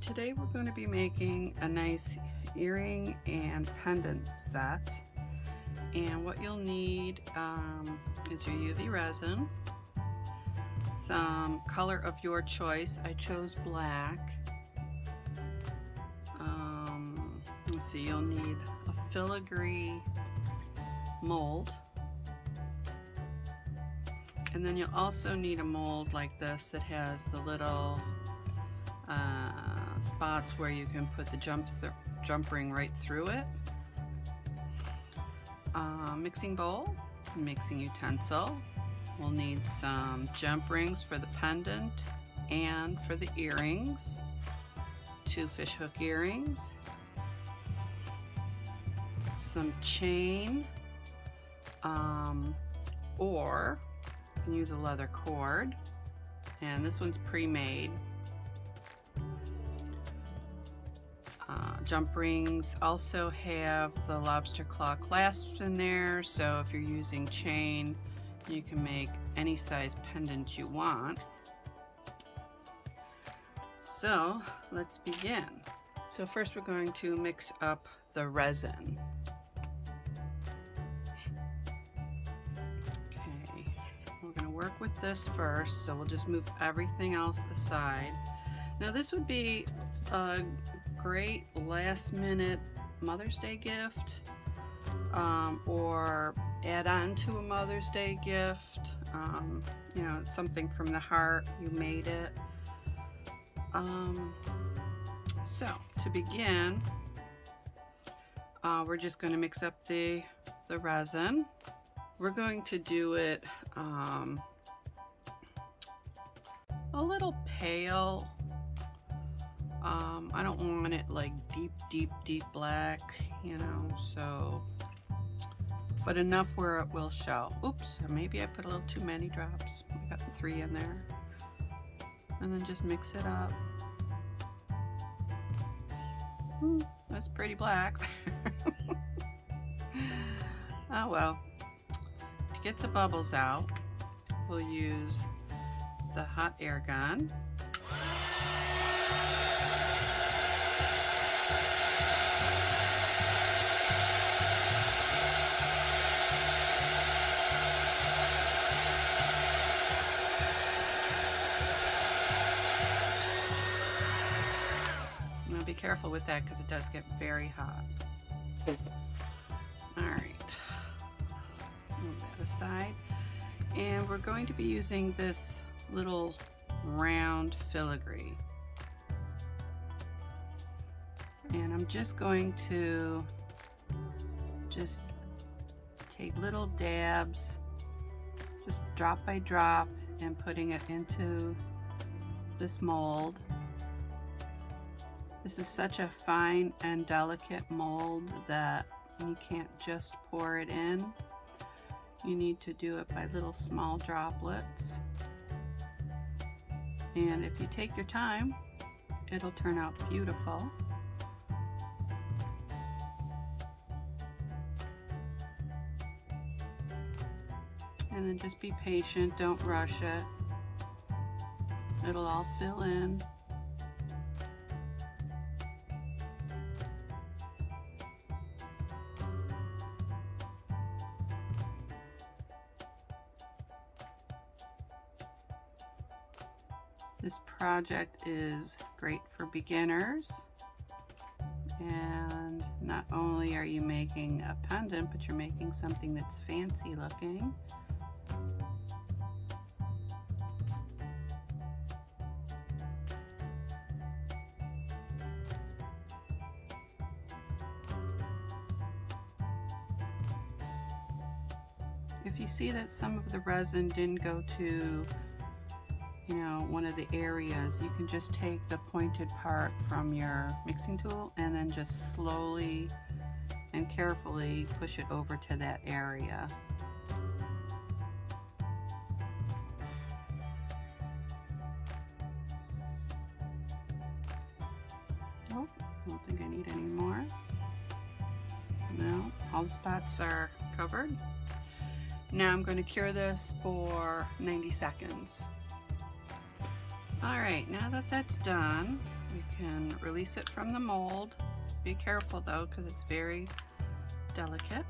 Alright, today we're going to be making a nice earring and pendant set. And what you'll need is your UV resin, some color of your choice. I chose black. Let's see, you'll need a filigree mold. And then you'll also need a mold like this that has the little spots where you can put the jump ring right through it. Mixing bowl, mixing utensil. We'll need some jump rings for the pendant and for the earrings. 2 fishhook earrings. Some chain, or you can use a leather cord, and this one's pre-made. Jump rings also have the lobster claw clasps in there, so if you're using chain, you can make any size pendant you want. So let's begin. So first we're going to mix up the resin. Okay, we're going to work with this first, so we'll just move everything else aside. Now this would be a great last minute Mother's Day gift, or add on to a Mother's Day gift. You know, it's something from the heart, you made it. So to begin, we're just going to mix up the resin. We're going to do it a little pale. I don't want it like deep black, you know, so, but enough where it will show. Oops, maybe I put a little too many drops. I got 3 in there. And then just mix it up. That's pretty black. Oh well. To get the bubbles out, we'll use the hot air gun. Be careful with that because it does get very hot. Alright, move that aside. And we're going to be using this little round filigree. And I'm just going to take little dabs, just drop by drop, and putting it into this mold. This is such a fine and delicate mold that you can't just pour it in. You need to do it by little small droplets. And if you take your time, it'll turn out beautiful. And then just be patient, don't rush it. It'll all fill in. This project is great for beginners, and not only are you making a pendant, but you're making something that's fancy looking. If you see that some of the resin didn't go to, you know, one of the areas, you can just take the pointed part from your mixing tool and then just slowly and carefully push it over to that area. Oh, don't think I need any more. No, all the spots are covered. Now I'm going to cure this for 90 seconds. Alright, now that that's done, You can release it from the mold. Be careful though, because it's very delicate.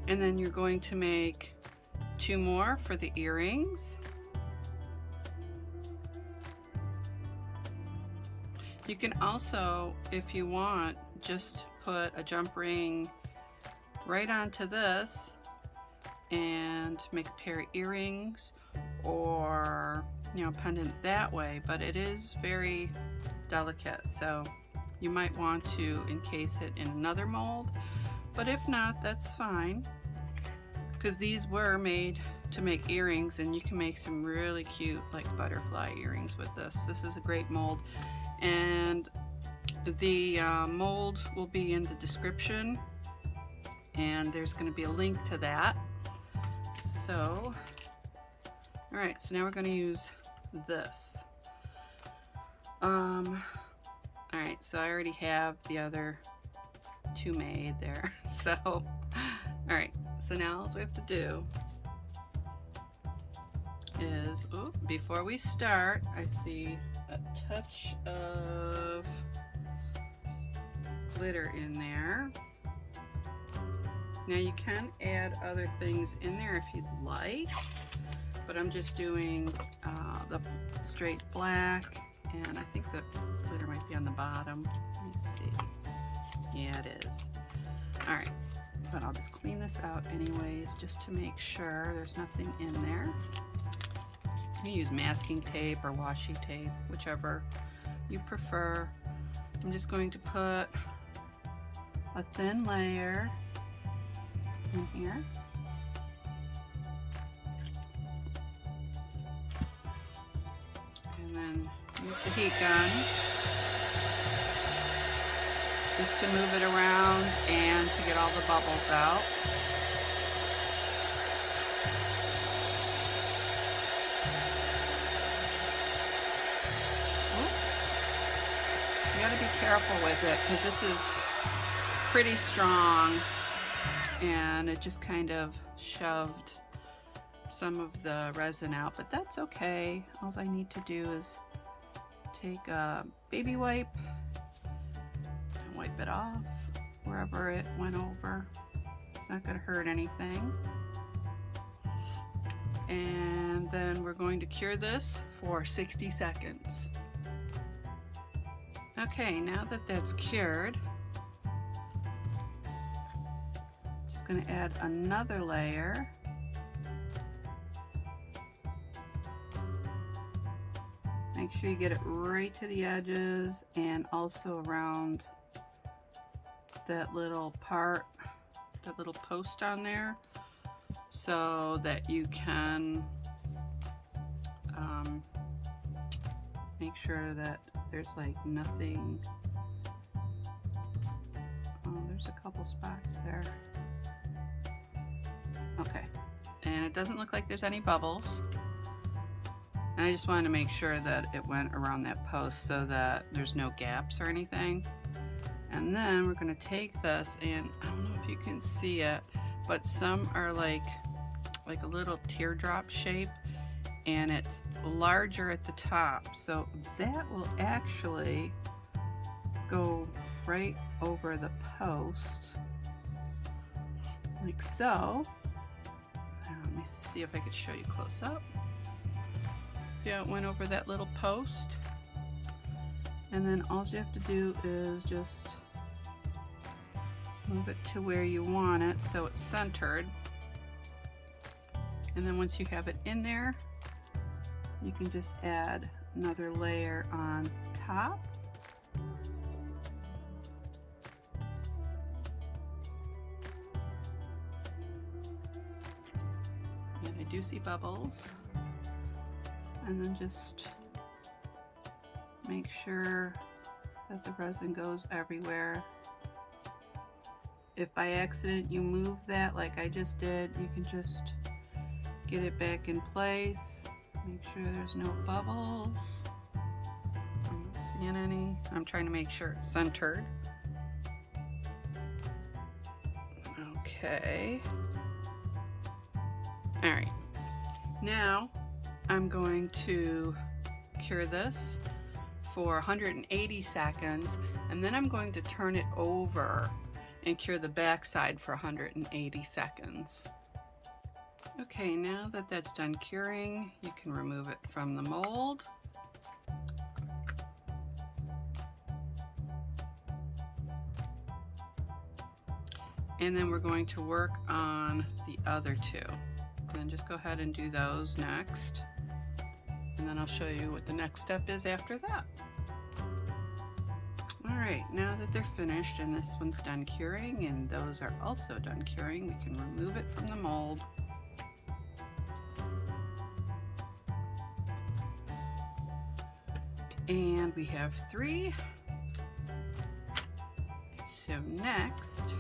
And then you're going to make 2 more for the earrings. You can also, if you want, just put a jump ring right onto this and make a pair of earrings, or pendant that way, but it is very delicate, so you might want to encase it in another mold, but if not, that's fine, because these were made to make earrings, and you can make some really cute like butterfly earrings with this. This is a great mold, and the mold will be in the description, and there's going to be a link to that. So all right, so now we're going to use this. All right, so I already have the other 2 made there. So, all right, so now all we have to do is, before we start, I see a touch of glitter in there. Now you can add other things in there if you'd like, but I'm just doing the straight black, and I think the glitter might be on the bottom. Let me see. Yeah, it is. All right, but I'll just clean this out anyways, just to make sure there's nothing in there. You can use masking tape or washi tape, whichever you prefer. I'm just going to put a thin layer in here. And then use the heat gun just to move it around and to get all the bubbles out. You gotta be careful with it, because this is pretty strong, and it just kind of shoved some of the resin out, but that's okay. All I need to do is take a baby wipe and wipe it off wherever it went over. It's not going to hurt anything. And then we're going to cure this for 60 seconds. Okay, now that that's cured, just going to add another layer. Make sure you get it right to the edges and also around that little part, that little post on there, so that you can make sure that there's like nothing. Oh, there's a couple spots there. Okay, and it doesn't look like there's any bubbles. And I just wanted to make sure that it went around that post so that there's no gaps or anything. And then we're going to take this, and I don't know if you can see it, but some are like a little teardrop shape, and it's larger at the top, so that will actually go right over the post like so. Let me see if I could show you close up. See how it went over that little post? And then all you have to do is just move it to where you want it so it's centered. And then once you have it in there, you can just add another layer on top. And I do see bubbles. And then just make sure that the resin goes everywhere. If by accident you move that like I just did, you can just get it back in place. Make sure there's no bubbles. I'm not seeing any. I'm trying to make sure it's centered. Okay. All right. Now I'm going to cure this for 180 seconds, and then I'm going to turn it over and cure the back side for 180 seconds. Okay, now that that's done curing, you can remove it from the mold. And then we're going to work on the other two. And just go ahead and do those next. And then I'll show you what the next step is after that. All right, now that they're finished and this one's done curing and those are also done curing, we can remove it from the mold. And we have 3. So next,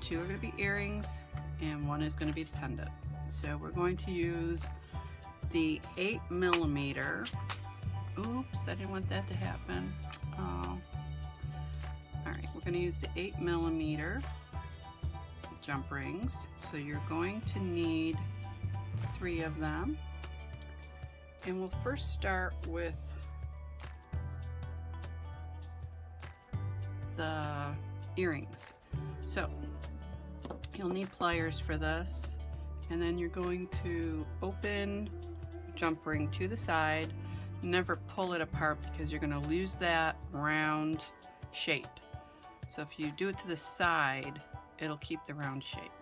2 are going to be earrings and 1 is going to be the pendant. So we're going to use the 8mm. Oops, I didn't want that to happen. Oh. All right, we're going to use the 8mm jump rings. So you're going to need 3 of them. And we'll first start with the earrings. So you'll need pliers for this, and then you're going to open your jump ring to the side. Never pull it apart because you're going to lose that round shape. So if you do it to the side, it'll keep the round shape.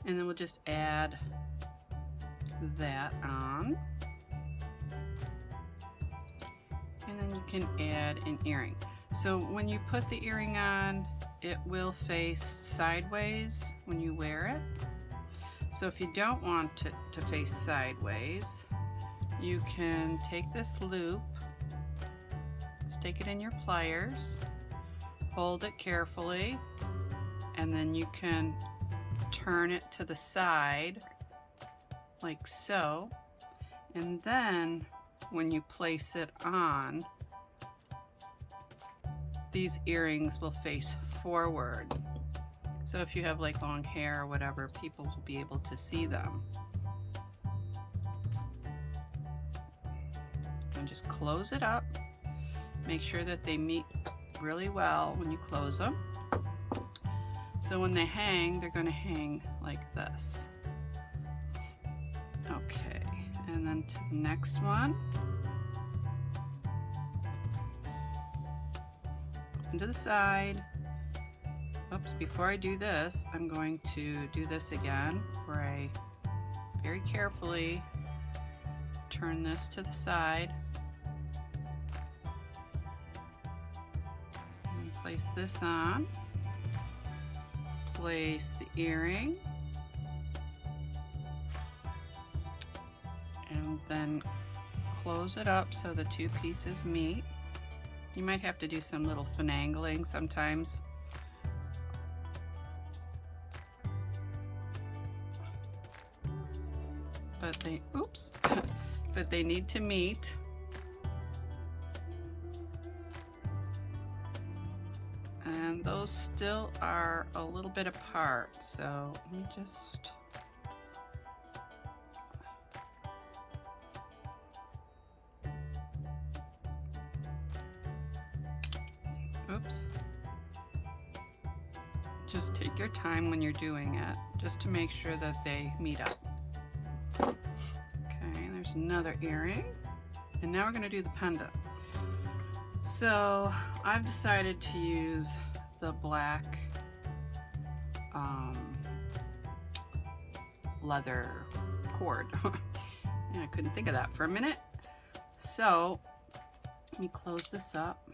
And then we'll just add that on. And then you can add an earring. So when you put the earring on, it will face sideways when you wear it. So if you don't want it to face sideways, you can take this loop, stick it in your pliers, hold it carefully, and then you can turn it to the side like so. And then when you place it on, these earrings will face forward. So if you have like long hair or whatever, people will be able to see them. And just close it up. Make sure that they meet really well when you close them. So when they hang, they're going to hang like this. Okay, and then to the next one. Open to the side. Oops, before I do this, I'm going to do this again, where I very carefully turn this to the side. And place this on. Place the earring. And then close it up so the 2 pieces meet. You might have to do some little finagling sometimes. But they, oops, but they need to meet. And those still are a little bit apart, so let me just oops. Just take your time when you're doing it, just to make sure that they meet up. Okay, there's another earring. And now we're going to do the pendant. So I've decided to use the black leather cord. And I couldn't think of that for a minute. So let me close this up.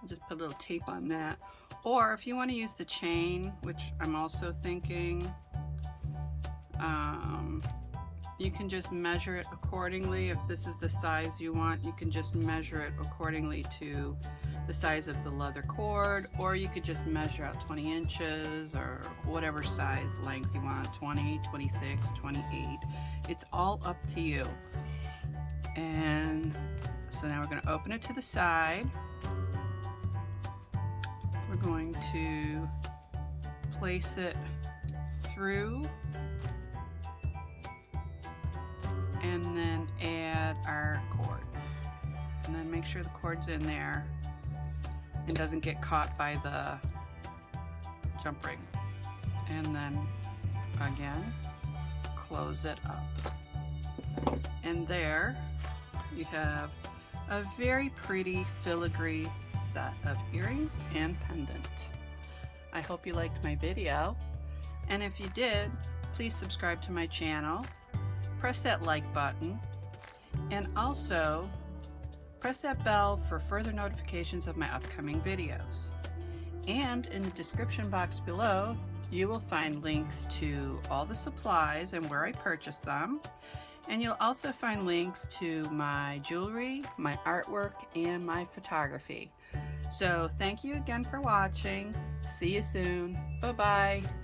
Just put a little tape on that. Or if you want to use the chain, which I'm also thinking, you can just measure it accordingly. If this is the size you want, you can just measure it accordingly to the size of the leather cord, or you could just measure out 20 inches or whatever size length you want, 20, 26, 28. It's all up to you. And so now we're going to open it to the side. We're going to place it through and then add our cord. And then make sure the cord's in there and doesn't get caught by the jump ring. And then again, close it up. And there you have a very pretty filigree set of earrings and pendant. I hope you liked my video, and if you did, please subscribe to my channel, press that like button, and also press that bell for further notifications of my upcoming videos. And in the description box below, you will find links to all the supplies and where I purchased them. And you'll also find links to my jewelry, my artwork, and my photography. So thank you again for watching. See you soon. Bye-bye.